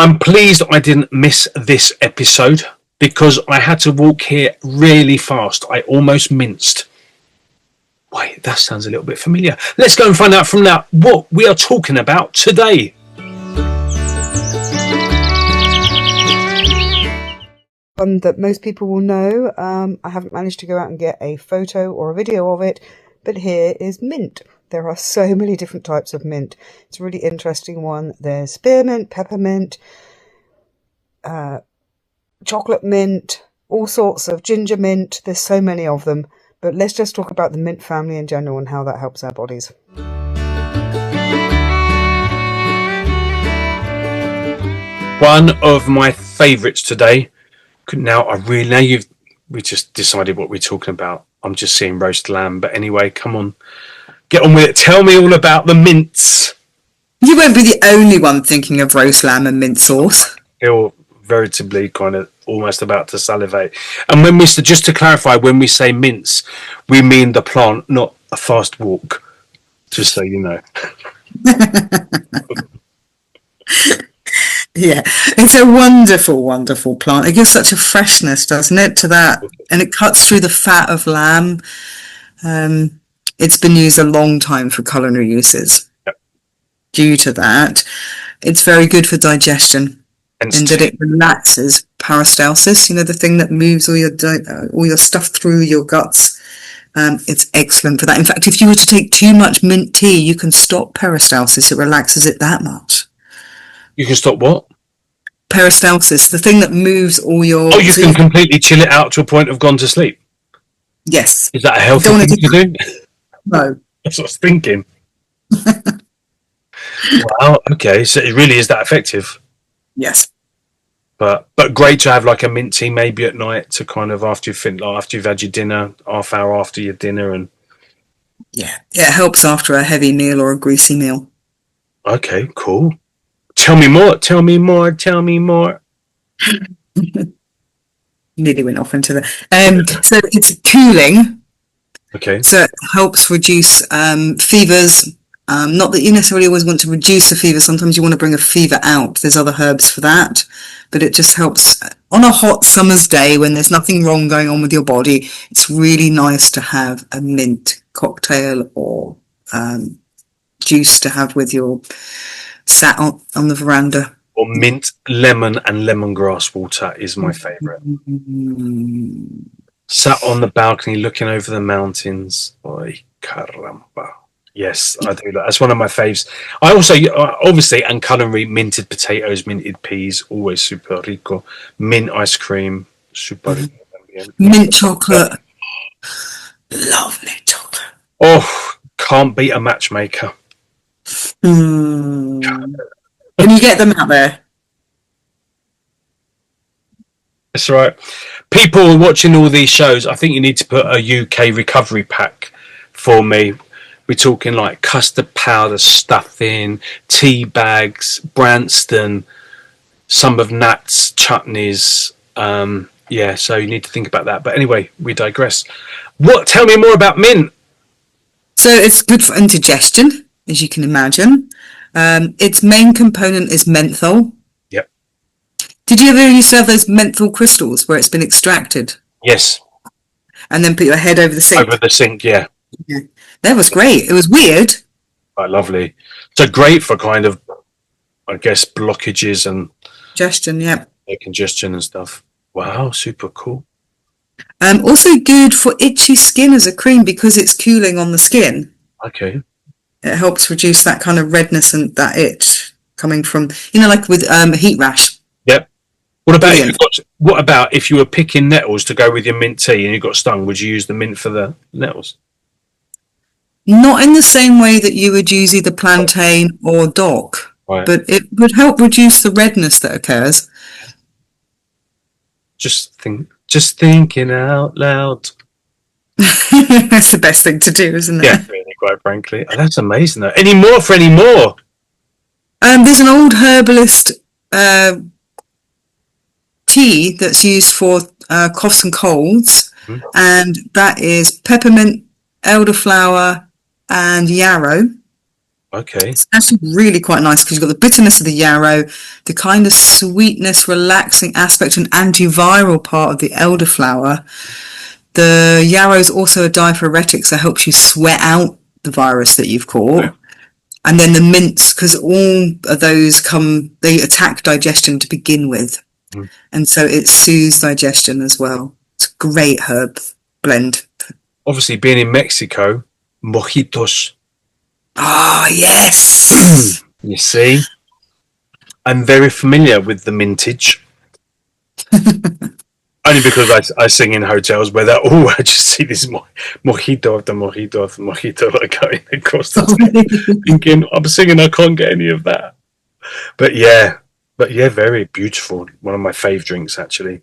I'm pleased I didn't miss this episode because I had to walk here really fast. I almost minced. Wait, that sounds a little bit familiar. Let's go and find out from now what we are talking about today. One that most people will know. I haven't managed to go out and get a photo or a video of it, but here is mint. There are so many different types of mint. It's a really interesting one. There's spearmint, peppermint, chocolate mint, all sorts of ginger mint. There's so many of them. But let's just talk about the mint family in general and how that helps our bodies. One of my favourites today. We just decided what we're talking about. I'm just seeing roast lamb. But anyway, come on. Get on with it. Tell me all about the mints. You won't be the only one thinking of roast lamb and mint sauce. Feel veritably kind of almost about to salivate. And when just to clarify, when we say mints, we mean the plant, not a fast walk. Just so you know. Yeah, it's a wonderful, wonderful plant. It gives such a freshness, doesn't it, to that? And it cuts through the fat of lamb. It's been used a long time for culinary uses. Yep. Due to that, it's very good for digestion, and that it relaxes peristalsis. You know, the thing that moves all your stuff through your guts. It's excellent for that. In fact, if you were to take too much mint tea, you can stop peristalsis. It relaxes it that much. You can stop what? Peristalsis, the thing that moves all your... Oh, you can completely chill it out to a point of gone to sleep? Yes. Is that a healthy thing to do? No. That's what I was thinking. Wow, okay, so it really is that effective? Yes. But great to have like a mint tea maybe at night to kind of after you've had your dinner, half hour after your dinner. And yeah, it helps after a heavy meal or a greasy meal. Okay, cool. Tell me more. Nearly went off into that. So it's cooling. Okay. So it helps reduce fevers. Not that you necessarily always want to reduce a fever. Sometimes you want to bring a fever out. There's other herbs for that. But it just helps on a hot summer's day when there's nothing wrong going on with your body. It's really nice to have a mint cocktail or juice to have with your sat on the veranda. Or mint, lemon and lemongrass water is my favourite. Sat on the balcony looking over the mountains. Ay, caramba. Yes, I do that. That's one of my faves. I also, obviously, and culinary, minted potatoes, minted peas, always super rico. Mint ice cream, super rico. Mint chocolate. Lovely chocolate. Oh, can't beat a matchmaker. Can you get them out there? That's right. People watching all these shows, I think you need to put a UK recovery pack for me. We're talking like custard powder, stuffing, tea bags, Branston, some of Nat's chutneys. Yeah, so you need to think about that. But anyway, we digress. Tell me more about mint. So it's good for indigestion, as you can imagine. Its main component is menthol. Yep. Did you ever used to have those menthol crystals where it's been extracted? Yes. And then put your head over the sink? Over the sink, yeah. That was great. It was weird. Quite lovely. So great for kind of, I guess, blockages and... Congestion, yeah. Congestion and stuff. Wow, super cool. Also good for itchy skin as a cream because it's cooling on the skin. Okay. It helps reduce that kind of redness and that itch coming from, like with a heat rash. Yep. What about if you were picking nettles to go with your mint tea and you got stung? Would you use the mint for the nettles? Not in the same way that you would use either plantain or dock, right. But it would help reduce the redness that occurs. Just thinking out loud. That's the best thing to do, isn't it? Yeah, really, quite frankly. Oh, that's amazing, though. Any more? There's an old herbalist tea that's used for coughs and colds, and that is peppermint, elderflower, and yarrow. Okay. It's actually really quite nice because you've got the bitterness of the yarrow, the kind of sweetness, relaxing aspect and antiviral part of the elderflower. The yarrow is also a diaphoretic, so it helps you sweat out the virus that you've caught. And then the mints, because all of those they attack digestion to begin with. And so it soothes digestion as well. It's a great herb blend. Obviously, being in Mexico, mojitos. Ah, yes. You see? I'm very familiar with the mintage. Only because I sing in hotels where I just see this mojito after mojito after mojito like going across the table, thinking, I'm singing, I can't get any of that. But yeah, very beautiful. One of my fave drinks, actually.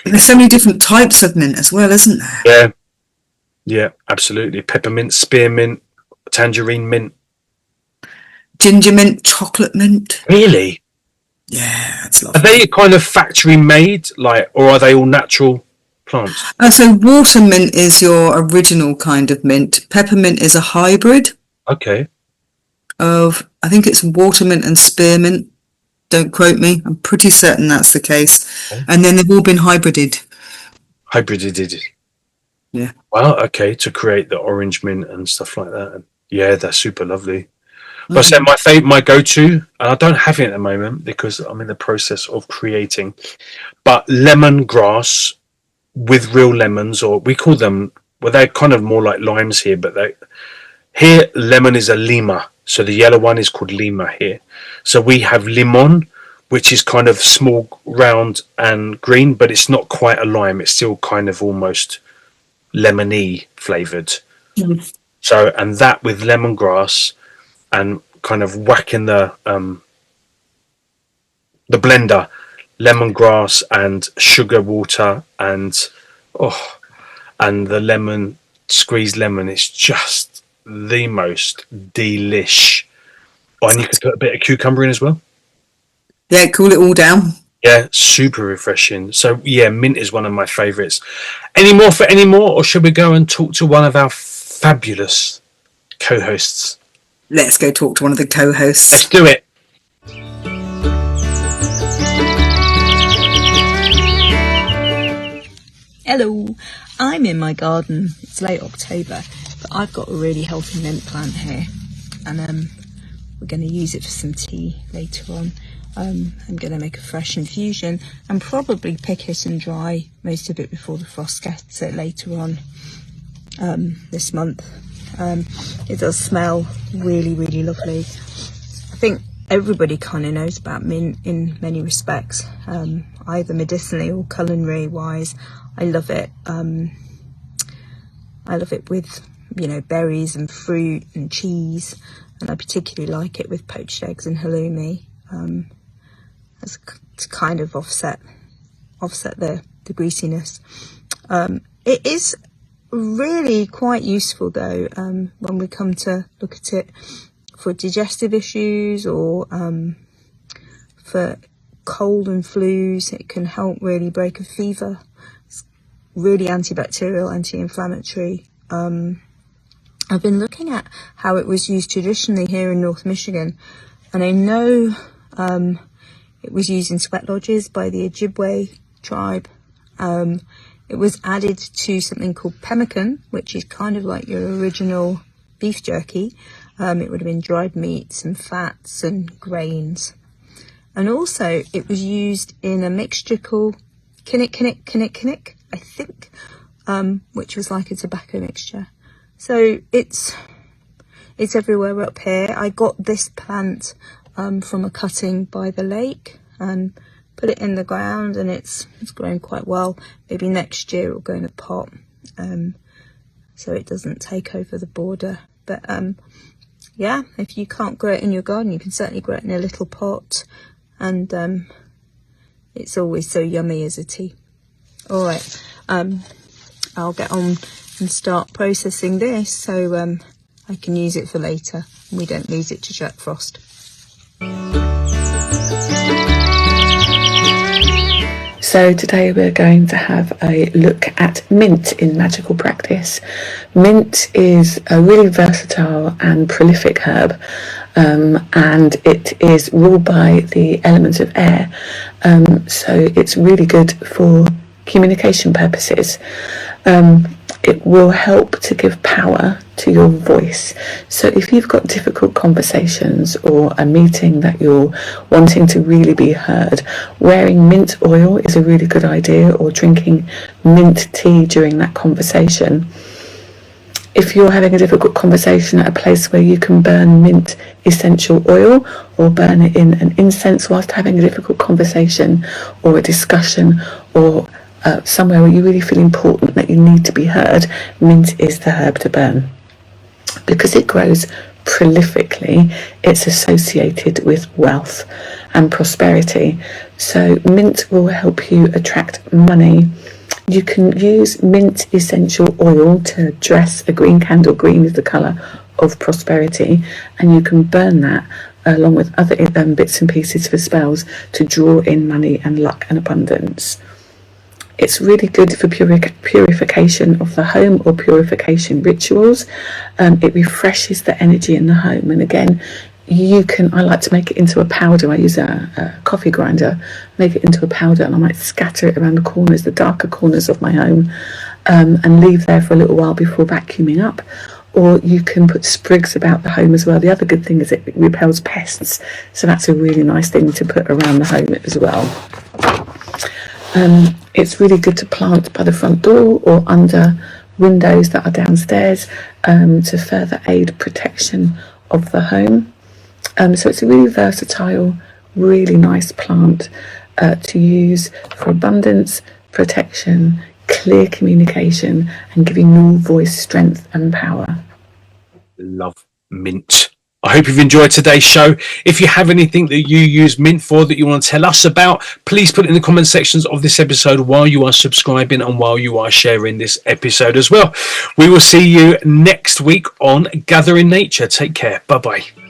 There's so many different types of mint as well, isn't there? Yeah, absolutely. Peppermint, spearmint, tangerine mint. Ginger mint, chocolate mint. Really? Yeah, it's lovely. Are they kind of factory made, or are they all natural plants? So water mint is your original kind of mint. Peppermint is a hybrid. Okay. Of, I think it's water mint and spearmint. Don't quote me. I'm pretty certain that's the case. Okay. And then they've all been hybrided. Hybrided. Yeah. Wow. Okay. To create the orange mint and stuff like that. And yeah, that's super lovely. But I said my go-to, and I don't have it at the moment because I'm in the process of creating, but lemongrass with real lemons, or we call them, well, they're kind of more like limes here, but here lemon is a lima, so the yellow one is called lima here. So we have limon, which is kind of small, round and green, but it's not quite a lime. It's still kind of almost lemony flavored. So, and that with lemongrass and kind of whacking the blender, lemongrass and sugar water and the lemon, squeezed lemon. It's just the most delish. Oh, and you could put a bit of cucumber in as well. Yeah, cool it all down. Yeah, super refreshing. So yeah, mint is one of my favourites. Any more, or should we go and talk to one of our fabulous co-hosts? Let's go talk to one of the co-hosts. Let's do it. Hello, I'm in my garden. It's late October, but I've got a really healthy mint plant here, and we're going to use it for some tea later on. I'm going to make a fresh infusion and probably pick it and dry most of it before the frost gets it later on this month. It does smell really, really lovely. I think everybody kind of knows about mint in many respects, either medicinally or culinary wise. I love it. I love it with, berries and fruit and cheese, and I particularly like it with poached eggs and halloumi. To kind of offset the greasiness. It is really quite useful though when we come to look at it for digestive issues or for cold and flus. It can help really break a fever. It's really antibacterial, anti-inflammatory. I've been looking at how it was used traditionally here in North Michigan, and I know it was used in sweat lodges by the Ojibwe tribe. It was added to something called pemmican, which is kind of like your original beef jerky. It would have been dried meats and fats and grains. And also it was used in a mixture called kinnick, I think, which was like a tobacco mixture. So it's everywhere up here. I got this plant from a cutting by the lake and put it in the ground, and it's grown quite well. Maybe next year it'll go in a pot so it doesn't take over the border. But yeah, if you can't grow it in your garden, you can certainly grow it in a little pot, and it's always so yummy as a tea. All right, I'll get on and start processing this so I can use it for later and we don't lose it to Jack Frost. So today we're going to have a look at mint in magical practice. Mint is a really versatile and prolific herb, and it is ruled by the element of air, so it's really good for communication purposes. It will help to give power to your voice. So if you've got difficult conversations or a meeting that you're wanting to really be heard, wearing mint oil is a really good idea, or drinking mint tea during that conversation. If you're having a difficult conversation at a place where you can burn mint essential oil or burn it in an incense whilst having a difficult conversation or a discussion, or somewhere where you really feel important that you need to be heard, mint is the herb to burn. Because it grows prolifically, it's associated with wealth and prosperity. So mint will help you attract money. You can use mint essential oil to dress a green candle. Green is the colour of prosperity, and you can burn that along with other bits and pieces for spells to draw in money and luck and abundance. It's really good for purification of the home or purification rituals. It refreshes the energy in the home. And again, I like to make it into a powder. I use a coffee grinder, make it into a powder, and I might scatter it around the corners, the darker corners of my home, and leave there for a little while before vacuuming up. Or you can put sprigs about the home as well. The other good thing is it repels pests. So that's a really nice thing to put around the home as well. It's really good to plant by the front door or under windows that are downstairs, to further aid protection of the home. So it's a really versatile, really nice plant to use for abundance, protection, clear communication, and giving your voice strength and power. Love mint. I hope you've enjoyed today's show. If you have anything that you use mint for that you want to tell us about, please put it in the comment sections of this episode while you are subscribing and while you are sharing this episode as well. We will see you next week on Gathering Nature. Take care. Bye-bye.